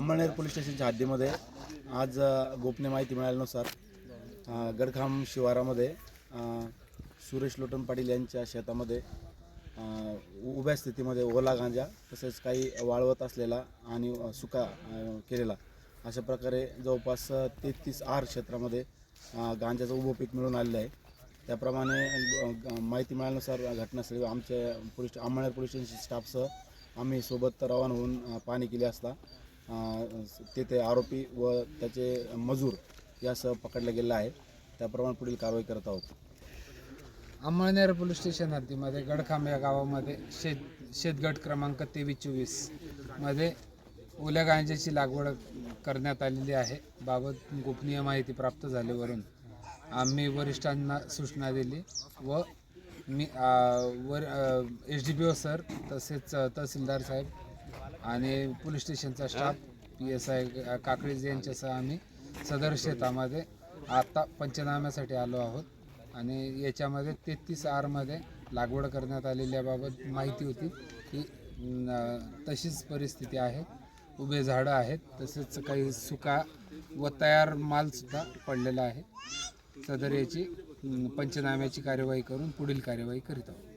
Amalner police स्टेशनच्या हद्दीमध्ये आज गोपनीय माहिती मिळाल्यानुसार गडखाम शिवारामध्ये सुरेश लोटन पाटील यांच्या शेतामध्ये उभ्या स्थितीमध्ये ओला गांजा तसेच काही वाळवत असलेला आणि सुका केलेला अशा प्रकारे जवळपास 33 आर क्षेत्रामध्ये गांजाचं उभं पीक मिळून आलेलं आहे। त्याप्रमाणे माहिती मिळाल्यानुसार घटनास्थळी आमच्या अंमळनेर पोलीस स्टेशन स्टाफसह आम्ही सोबत रवाना होऊन पाहणी केली असता तेथे आरोपी व त्याचे मजूर यासह पकडले गेले आहे। त्याप्रमाणे पुढील कारवाई करत आहोत। अंमळनेर पोलीस स्टेशन हद्दीमध्ये गडखाम या गावामध्ये शेतगट क्रमांक 23-24 मध्ये ओल्या गांजाची लागवड करण्यात आलेली आहे। बाबत गोपनीय माहिती प्राप्त झाल्यावरून आम्ही वरिष्ठांना सूचना दिली व मी SDPO सर तसेच तहसीलदार साहेब आणि पोलीस स्टेशनचा स्टाफ PSI काकळीज यांच्यासह आम्ही सदर शेतामध्ये आता पंचनाम्यासाठी आलो आहोत आणि याच्यामध्ये 33 आरमध्ये लागवड करण्यात आलेल्याबाबत माहिती होती की तशीच परिस्थिती आहे। उभे झाडं आहेत तसेच काही सुका व तयार मालसुद्धा पडलेला आहे। सदर याची पंचनाम्याची कार्यवाही करून पुढील कार्यवाही करीत आहोत।